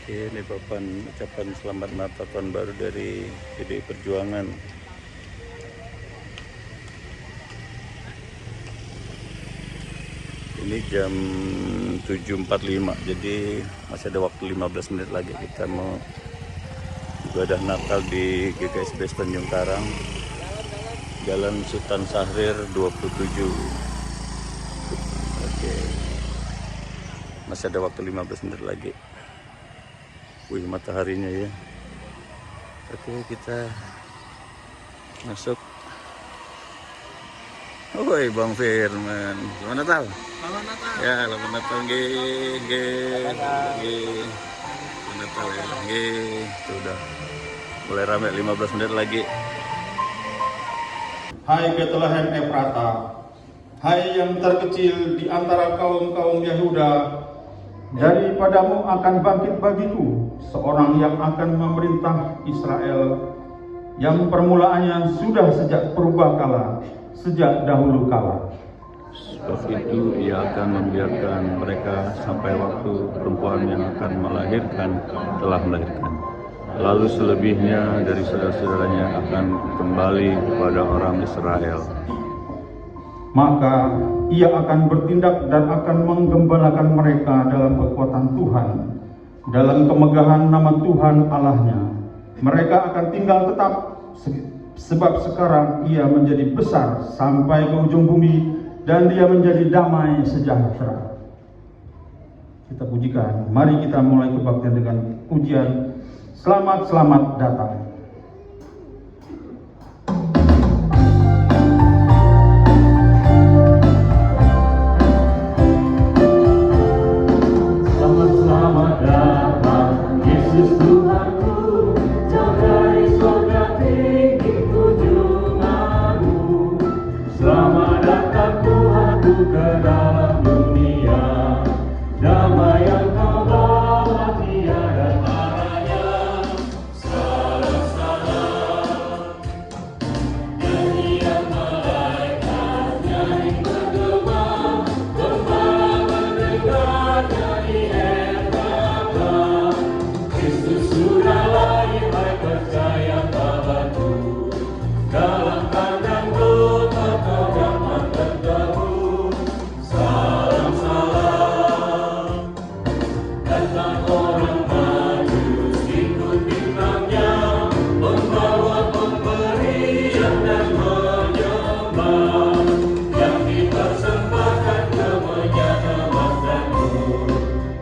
Ini papan ucapan selamat Natal tahun baru dari PDI Perjuangan. Ini jam 7.45, jadi masih ada waktu 15 menit lagi kita mau ibadah Natal di GKSBS Tanjung Karang, Jalan Sultan Syahrir 27. Oke, masih ada waktu 15 menit lagi. Wih, mataharinya ya. Oke, kita masuk. Woi, Bang Firman, selamat Natal. Selamat Natal. Ya, selamat Natal, selamat Natal ya, sudah mulai ramai 15 menit lagi. Hai Bethlehem Efrata, hai yang terkecil di antara kaum-kaum Yahuda, daripadamu akan bangkit bagiku seorang yang akan memerintah Israel, yang permulaannya sudah sejak purbakala, sejak dahulu kala. Sebab itu ia akan membiarkan mereka sampai waktu perempuan yang akan melahirkan telah melahirkan. Lalu selebihnya dari saudara-saudaranya akan kembali kepada orang Israel. Maka ia akan bertindak dan akan menggembalakan mereka dalam kekuatan Tuhan, dalam kemegahan nama Tuhan Allahnya. Mereka akan tinggal tetap, sebab sekarang ia menjadi besar sampai ke ujung bumi, dan dia menjadi damai sejahtera. Kita pujikan. Mari kita mulai kebaktian dengan pujian Selamat Selamat Datang. Selamat selamat datang Yesus Tuhanku, jauh dari surga tinggi kunjunganmu. Selamat datang Tuhanku ke dalam dunia, damai yang kau bawa tiada taranya. Salam salam, nyanyian malaikat nyanyi bergema, gembala mendengar nyanyi Efrata. Kristus sudah lahir, hai percaya kabarku, dalam kandang domba terdapat berteduh. Salam salam, datang orang majus ikut bintangnya, membawa pemberian dan menyembah, yang dipersembahkan kemenyan emas dan mur.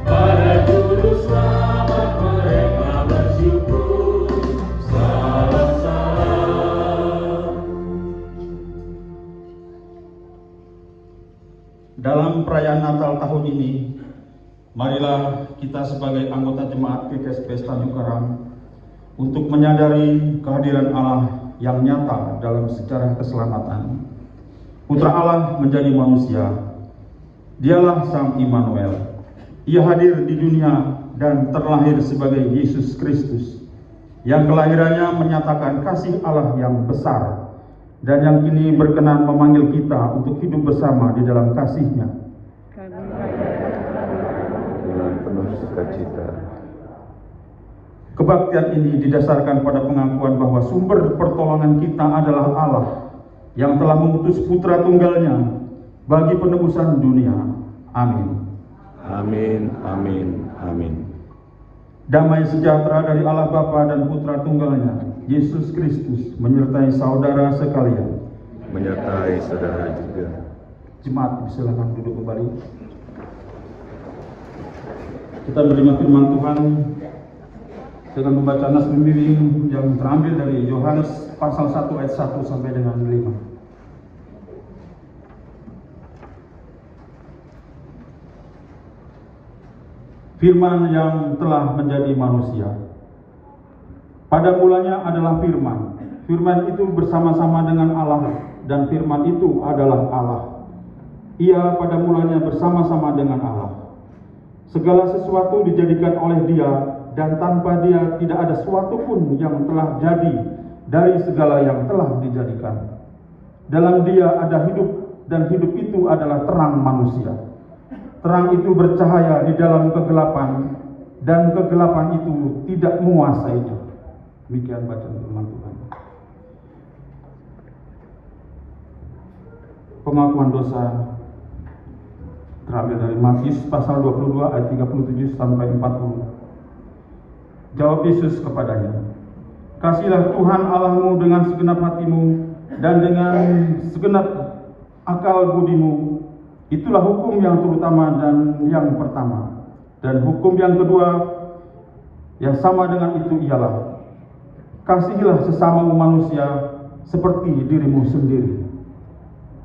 Pada juru selamat mereka bersyukur. Salam salam. Dalam perayaan Natal tahun ini, marilah kita sebagai anggota jemaat GKSBS Tanjung Karang untuk menyadari kehadiran Allah yang nyata dalam sejarah keselamatan. Putra Allah menjadi manusia. Dialah Sang Immanuel. Ia hadir di dunia dan terlahir sebagai Yesus Kristus, yang kelahirannya menyatakan kasih Allah yang besar, dan yang kini berkenan memanggil kita untuk hidup bersama di dalam kasih-Nya. Dengan penuh sukacita. Kebaktian ini didasarkan pada pengakuan bahwa sumber pertolongan kita adalah Allah yang telah mengutus Putra Tunggalnya bagi penebusan dunia. Amin. Amin, amin, amin. Damai sejahtera dari Allah Bapa dan Putra Tunggalnya, Yesus Kristus, menyertai saudara sekalian. Menyertai saudara juga. Jemaat, silakan duduk kembali. Kita menerima firman Tuhan dengan membaca nas pembimbing yang terambil dari Yohanes pasal 1 ayat 1 sampai dengan 5. Firman yang telah menjadi manusia. Pada mulanya adalah firman. Firman itu bersama-sama dengan Allah, dan firman itu adalah Allah. Ia pada mulanya bersama-sama dengan Allah. Segala sesuatu dijadikan oleh Dia, dan tanpa Dia tidak ada sesuatu pun yang telah jadi dari segala yang telah dijadikan. Dalam Dia ada hidup, dan hidup itu adalah terang manusia. Terang itu bercahaya di dalam kegelapan, dan kegelapan itu tidak menguasainya. Demikian bacaan firman Tuhan. Pengakuan dosa terambil dari Matius pasal 22 ayat 37 sampai 40. Jawab Yesus kepadanya, "Kasihilah Tuhan Allahmu dengan segenap hatimu dan dengan segenap akal budimu. Itulah hukum yang terutama dan yang pertama. Dan hukum yang kedua yang sama dengan itu ialah, kasihilah sesamamu manusia seperti dirimu sendiri.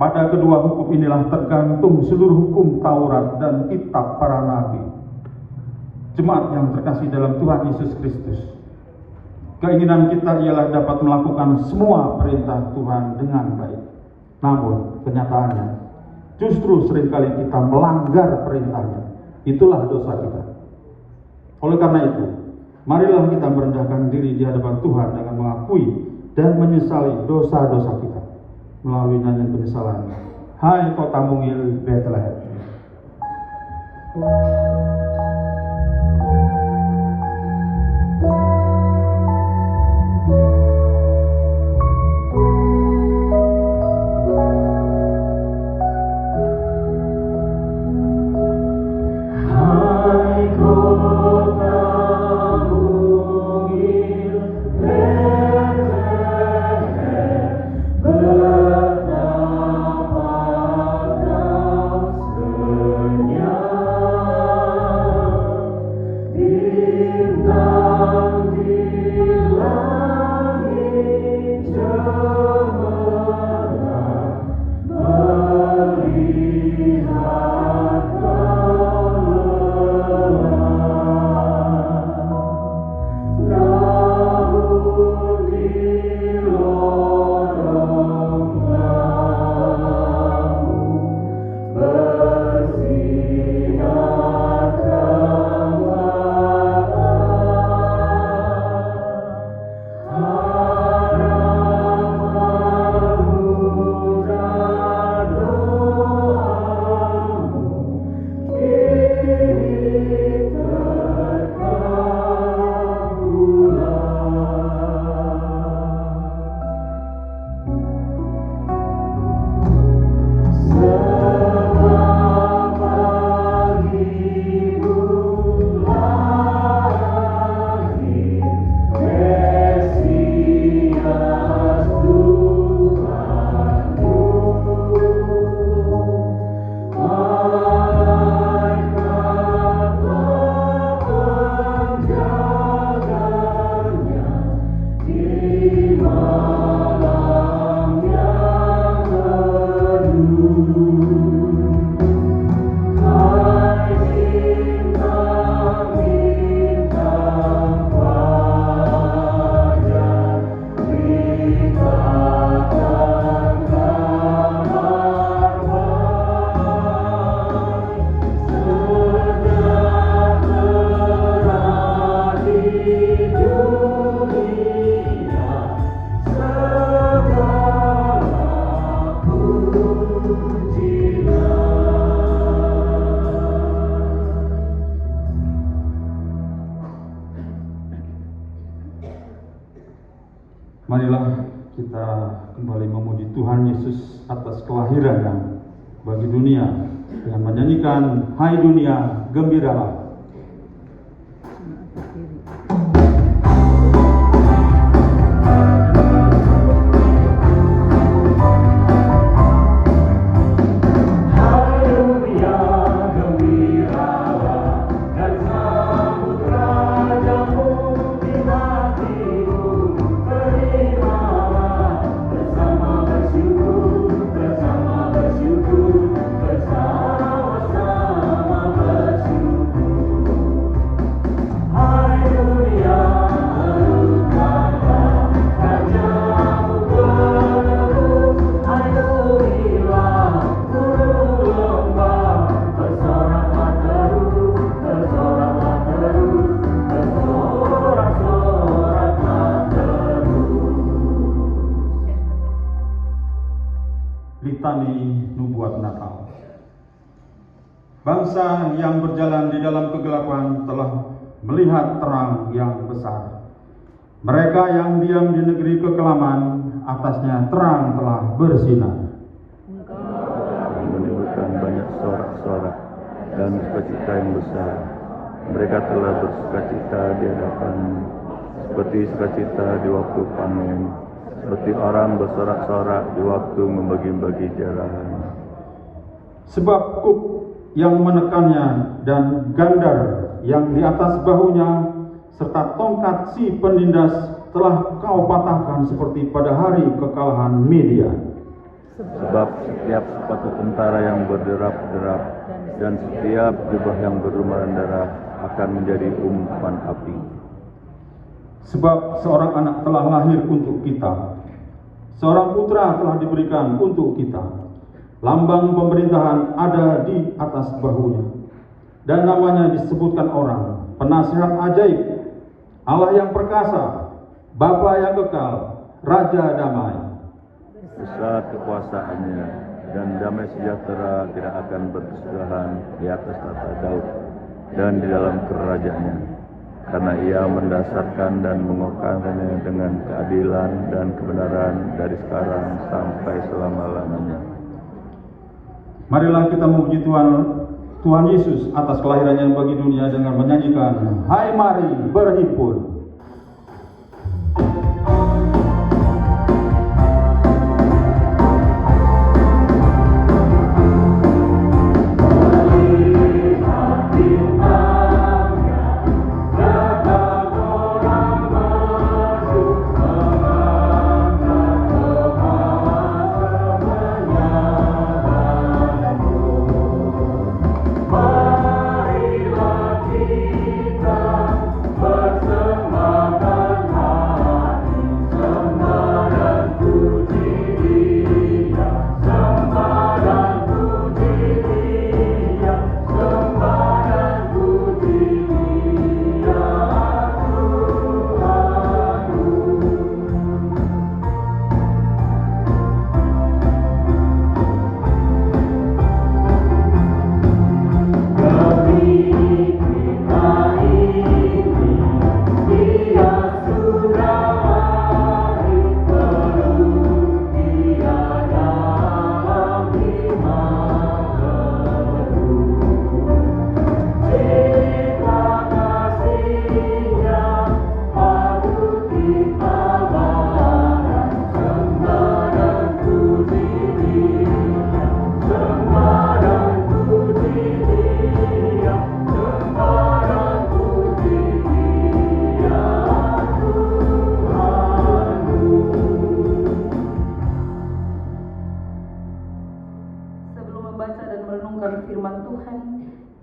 Pada kedua hukum inilah tergantung seluruh hukum Taurat dan kitab para nabi." Jemaat yang terkasih dalam Tuhan Yesus Kristus, keinginan kita ialah dapat melakukan semua perintah Tuhan dengan baik. Namun kenyataannya justru seringkali kita melanggar perintahnya. Itulah dosa kita. Oleh karena itu, marilah kita merendahkan diri di hadapan Tuhan dengan mengakui dan menyesali dosa-dosa kita melalui nyanyian penyesalan. Hai kota mungil Bethlehem. Marilah kita kembali memuji Tuhan Yesus atas kelahiran yang bagi dunia dengan menyanyikan "Hai dunia, gembiralah." Litani Nubuat Natal. Bangsa yang berjalan di dalam kegelapan telah melihat terang yang besar. Mereka yang diam di negeri kekelaman, atasnya terang telah bersinar. Menimbulkan banyak sorak-sorak dan sukacita yang besar. Mereka telah bersukacita di hadapan, seperti sukacita di waktu panen, seperti orang bersorak-sorak di waktu membagi-bagi jarahan. Sebab kuk yang menekannya dan gandar yang di atas bahunya serta tongkat si penindas telah kau patahkan seperti pada hari kekalahan Midian. Sebab setiap sepatu tentara yang berderap-derap dan setiap jubah yang berlumuran darah akan menjadi umpan api. Sebab seorang anak telah lahir untuk kita, seorang putra telah diberikan untuk kita. Lambang pemerintahan ada di atas bahunya, dan namanya disebutkan orang, Penasihat Ajaib, Allah yang perkasa, Bapa yang kekal, Raja damai. Besar kekuasaannya dan damai sejahtera tidak akan berkesudahan di atas tata Daud dan di dalam kerajaannya, karena ia mendasarkan dan mengokohkannya dengan keadilan dan kebenaran dari sekarang sampai selama-lamanya. Marilah kita memuji Tuhan Yesus atas kelahirannya bagi dunia dengan menyanyikan Hai Mari Berhimpun. Firman Tuhan,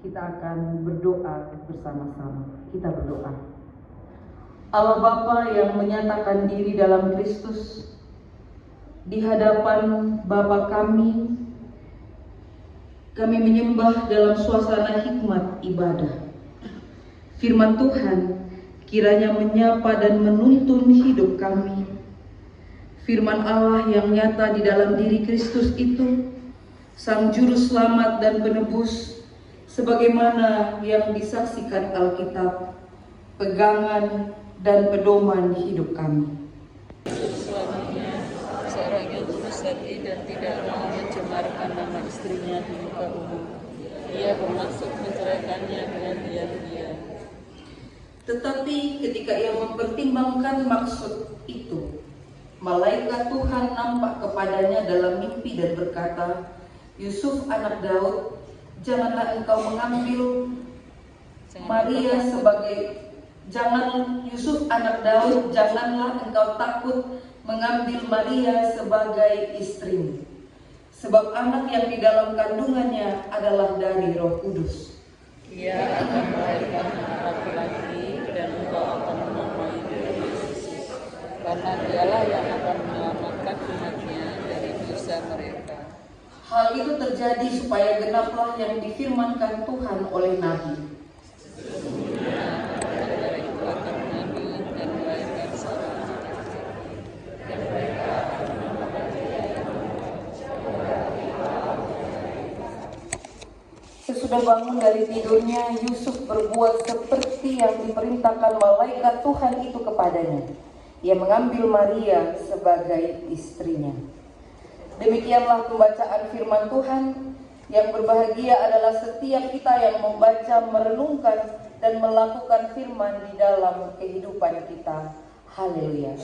kita akan berdoa bersama-sama. Kita berdoa. Allah Bapa yang menyatakan diri dalam Kristus, di hadapan Bapa kami menyembah dalam suasana hikmat ibadah. Firman Tuhan kiranya menyapa dan menuntun hidup kami. Firman Allah yang nyata di dalam diri Kristus itu, Sang Juru Selamat dan Penebus, sebagaimana yang disaksikan Alkitab, pegangan dan pedoman hidup kami. Suaminya seorang yang tulus hati dan tidak mau mencemarkan nama istrinya di muka umum. Ia bermaksud menceraikannya dengan diam-diam. Tetapi ketika ia mempertimbangkan maksud itu, malaikat Tuhan nampak kepadanya dalam mimpi dan berkata, Yusuf anak Daud, janganlah engkau mengambil Maria Yusuf anak Daud, janganlah engkau takut mengambil Maria sebagai istrimu, sebab anak yang di dalam kandungannya adalah dari Roh Kudus. Ia akan melahirkan anak laki-laki dan engkau akan menamai dia Yesus, karena dialah yang akan menyelamatkan umatnya dari dosa mereka. Hal itu terjadi supaya genaplah yang difirmankan Tuhan oleh Nabi. Antara itu akan mengandung dan melahirkan seorang anak laki-laki, dan mereka akan menamakan dia. sesudah bangun dari tidurnya, Yusuf berbuat seperti yang diperintahkan malaikat Tuhan itu kepadanya. Ia mengambil Maria sebagai istrinya. Demikianlah pembacaan firman Tuhan. Yang berbahagia adalah setiap kita yang membaca, merenungkan, dan melakukan firman di dalam kehidupan kita. Haleluya.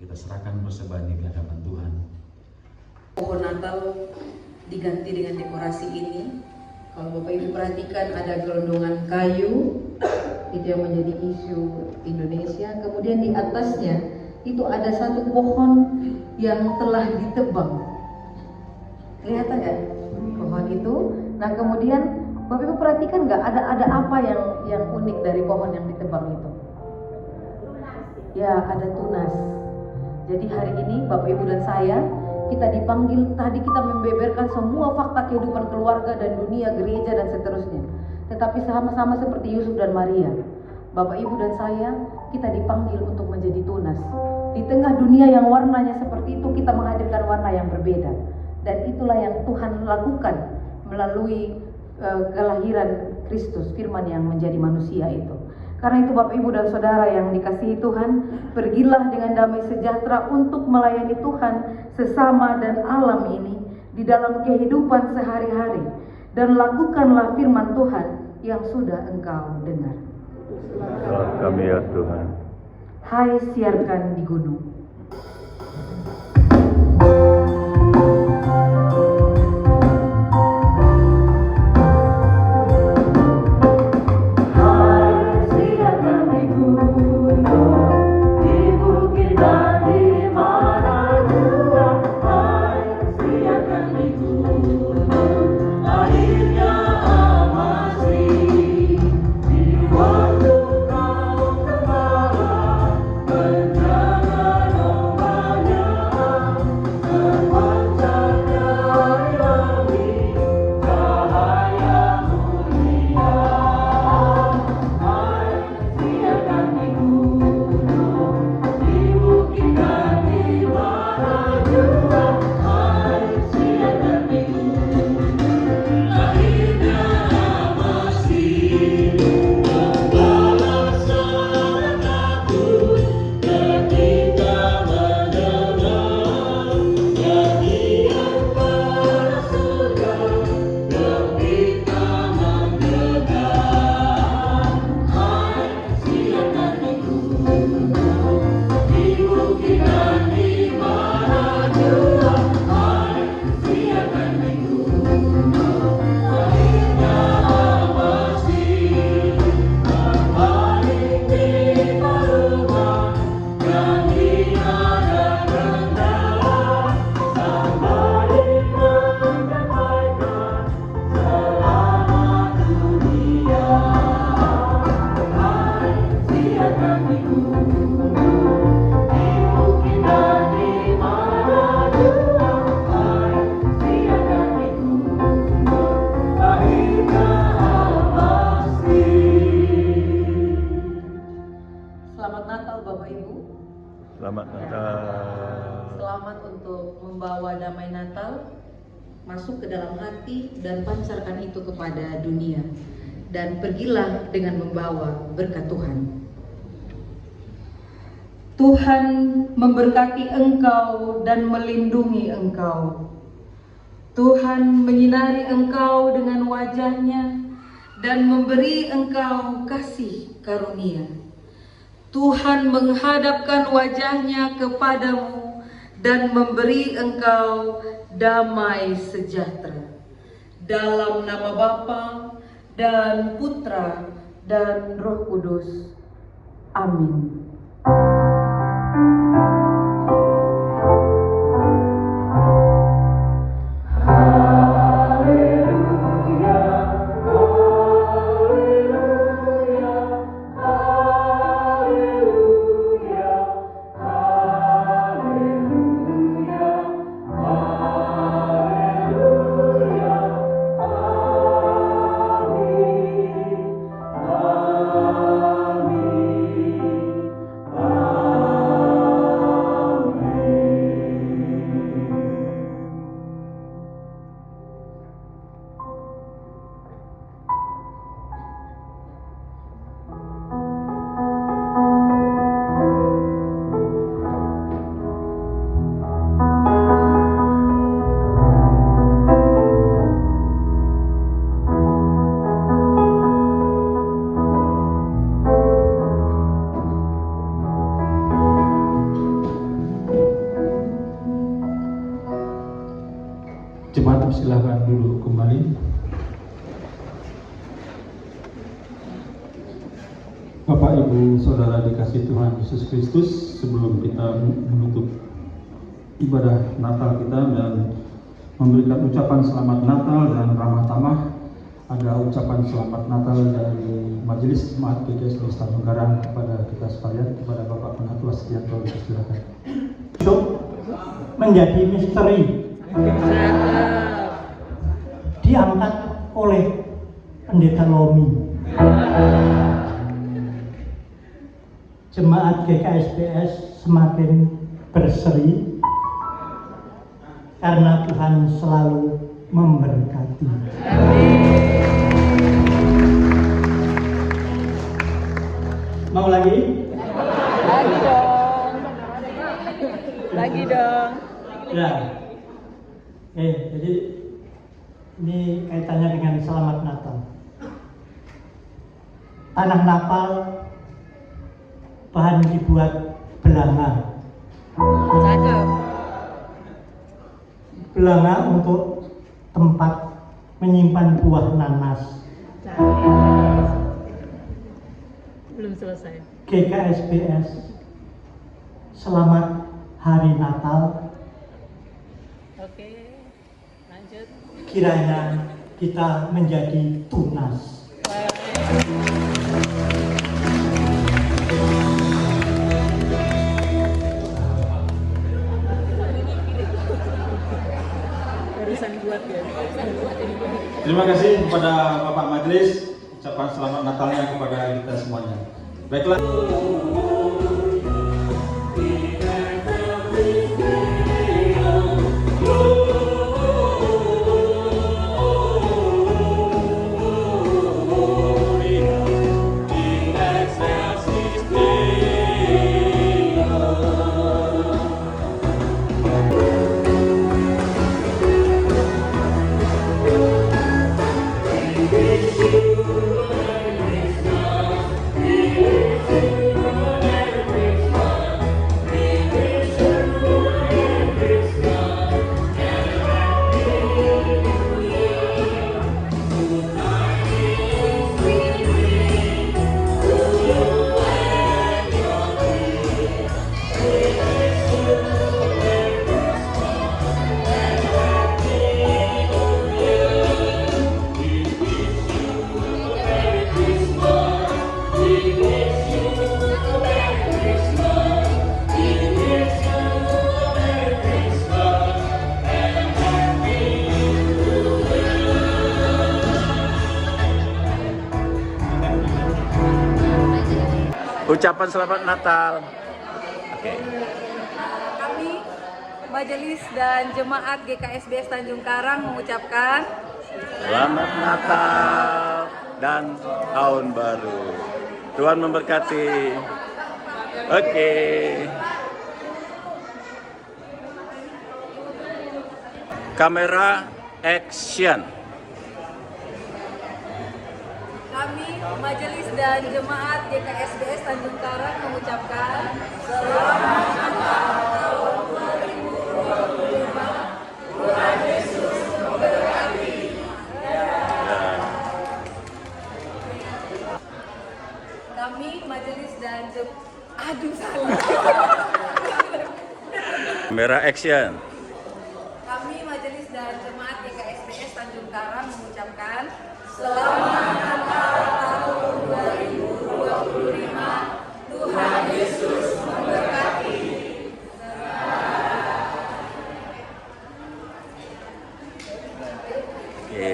kita serahkan persembahan ke hadapan Tuhan. Pohon Natal diganti dengan dekorasi ini. Kalau Bapak Ibu perhatikan ada gelondongan kayu, itu yang menjadi isu Indonesia. Kemudian di atasnya itu ada satu pohon yang telah ditebang. Kelihatan nggak pohon itu? Nah kemudian Bapak Ibu perhatikan nggak ada apa yang unik dari pohon yang ditebang itu? Ya ada tunas. Jadi hari ini Bapak Ibu dan saya kita dipanggil, tadi kita membeberkan semua fakta kehidupan keluarga dan dunia, gereja dan seterusnya. Tetapi sama-sama seperti Yusuf dan Maria, Bapak Ibu dan saya, kita dipanggil untuk menjadi tunas. Di tengah dunia yang warnanya seperti itu, kita menghadirkan warna yang berbeda. Dan itulah yang Tuhan lakukan melalui kelahiran Kristus, firman yang menjadi manusia itu. Karena itu Bapak Ibu dan Saudara yang dikasihi Tuhan, pergilah dengan damai sejahtera untuk melayani Tuhan sesama dan alam ini di dalam kehidupan sehari-hari. Dan lakukanlah firman Tuhan yang sudah engkau dengar. Kami ya Tuhan. Hai siarkan di gunung. Selamat Natal Bapak Ibu. Selamat Natal. Selamat untuk membawa damai Natal masuk ke dalam hati dan pancarkan itu kepada dunia. Dan pergilah dengan membawa berkat Tuhan. Tuhan memberkati engkau dan melindungi engkau. Tuhan menyinari engkau dengan wajahnya dan memberi engkau kasih karunia. Tuhan menghadapkan wajahnya kepadamu dan memberi engkau damai sejahtera. Dalam nama Bapa dan Putra dan Roh Kudus. Amin. Amin. Jemaat silakan duduk kembali. Bapak, Ibu, Saudara dikasih Tuhan Yesus Kristus, sebelum kita menutup ibadah Natal kita dan memberikan ucapan selamat Natal dan ramah tamah, ada ucapan selamat Natal dari Majelis Jemaat GKS Tanjung Karang kepada kita sekalian, kepada Bapak Penatua Setianto. Silakan. Untuk menjadi misteri diangkat oleh Pendeta Lomi. Jemaat GKSBS semakin berseri karena Tuhan selalu memberkati. Mau lagi? Lagi dong. Lagi dong. Ya. Jadi ini kaitannya dengan selamat Natal. Tanah Natal bahan dibuat belanga. Cakep. Belanga untuk tempat menyimpan buah nanas. Belum selesai. GKSBS, selamat Hari Natal. Oke, lanjut. Kiranya kita menjadi tunas. Barusan buat ya. Terima kasih kepada Bapak Majelis, ucapan selamat Natalnya kepada kita semuanya. Baiklah. Ucapan selamat Natal. Oke. Kami Majelis dan Jemaat GKSBS Tanjung Karang mengucapkan Selamat Natal dan Tahun Baru. Tuhan memberkati. Oke. Kamera action. kami Majelis dan Jemaat GKSBS Tanjung Karang mengucapkan Selamat Natal tahun 2025. Tuhan Yesus memberkati. Kami Majelis dan Kamera action. Kami Majelis dan Jemaat GKSBS Tanjung Karang mengucapkan Selamat Natal tahun 2025. Tuhan Yesus memberkati. Oke.